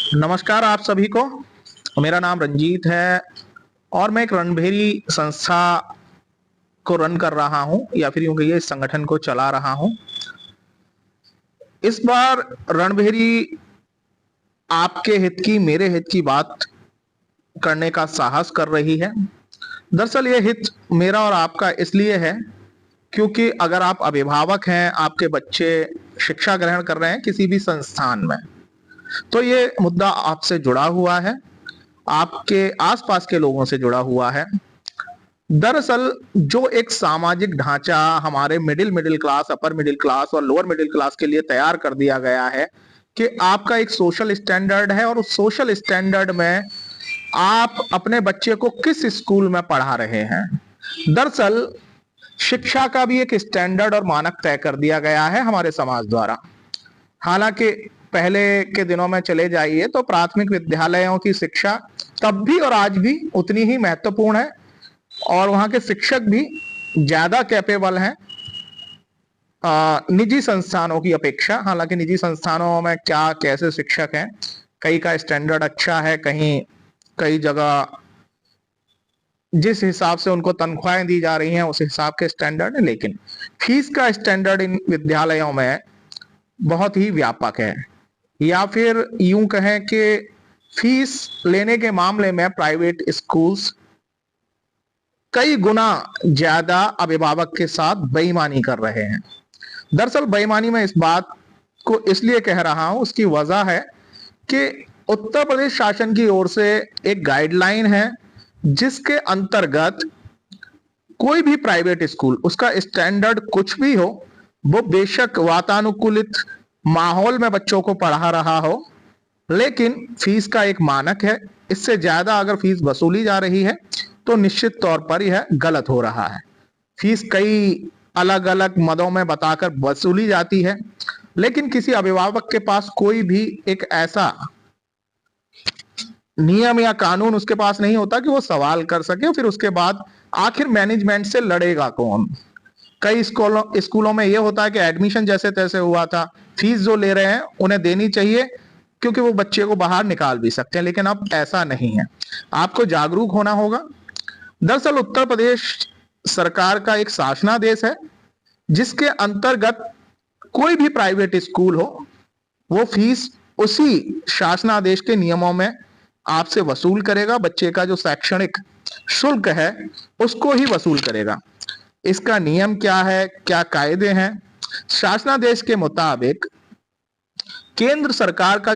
नमस्कार आप सभी को। मेरा नाम रंजीत है और मैं एक रणभेरी संस्था को रन कर रहा हूं या फिर यूं कहिए इस संगठन को चला रहा हूं। इस बार रणभेरी आपके हित की, मेरे हित की बात करने का साहस कर रही है। दरअसल ये हित मेरा और आपका इसलिए है क्योंकि अगर आप अभिभावक हैं, आपके बच्चे शिक्षा ग्रहण कर रहे हैं किसी भी संस्थान में, तो ये मुद्दा आपसे जुड़ा हुआ है, आपके आसपास के लोगों से जुड़ा हुआ है। दरअसल जो एक सामाजिक ढांचा हमारे middle middle class, upper middle class और लोअर मिडिल क्लास के लिए तैयार कर दिया गया है कि आपका एक सोशल स्टैंडर्ड है और उस सोशल स्टैंडर्ड में आप अपने बच्चे को किस स्कूल में पढ़ा रहे हैं। दरअसल शिक्षा का भी एक स्टैंडर्ड और मानक तय कर दिया गया है हमारे समाज द्वारा। हालांकि पहले के दिनों में चले जाइए तो प्राथमिक विद्यालयों की शिक्षा तब भी और आज भी उतनी ही महत्वपूर्ण है और वहां के शिक्षक भी ज्यादा कैपेबल हैं निजी संस्थानों की अपेक्षा। हालांकि निजी संस्थानों में क्या कैसे शिक्षक हैं, कई का स्टैंडर्ड अच्छा है, कहीं कई जगह जिस हिसाब से उनको तनख्वाहें दी जा रही हैं उस हिसाब के स्टैंडर्ड है, लेकिन फीस का स्टैंडर्ड इन विद्यालयों में बहुत ही व्यापक है। या फिर यूं कहें कि फीस लेने के मामले में प्राइवेट स्कूल्स कई गुना ज्यादा अभिभावक के साथ बेईमानी कर रहे हैं। दरअसल बेईमानी में इस बात को इसलिए कह रहा हूं, उसकी वजह है कि उत्तर प्रदेश शासन की ओर से एक गाइडलाइन है जिसके अंतर्गत कोई भी प्राइवेट स्कूल, उसका स्टैंडर्ड कुछ भी हो, वो बेशक वातानुकूलित माहौल में बच्चों को पढ़ा रहा हो, लेकिन फीस का एक मानक है। इससे ज्यादा अगर फीस वसूली जा रही है तो निश्चित तौर पर यह गलत हो रहा है। फीस कई अलग अलग मदों में बताकर वसूली जाती है, लेकिन किसी अभिभावक के पास कोई भी एक ऐसा नियम या कानून उसके पास नहीं होता कि वो सवाल कर सके। फिर उसके बाद आखिर मैनेजमेंट से लड़ेगा कौन। कई स्कूलों में यह होता है कि एडमिशन जैसे तैसे हुआ था, फीस जो ले रहे हैं उन्हें देनी चाहिए क्योंकि वो बच्चे को बाहर निकाल भी सकते हैं, लेकिन अब ऐसा नहीं है। आपको जागरूक होना होगा। दरअसल उत्तर प्रदेश सरकार का एक शासनादेश है जिसके अंतर्गत कोई भी प्राइवेट स्कूल हो वो फीस उसी शासनादेश के नियमों में आपसे वसूल करेगा। बच्चे का जो शैक्षणिक शुल्क है उसको ही वसूल करेगा। इसका नियम क्या है, क्या कायदे हैं? शासनादेश के मुताबिक केंद्र सरकार का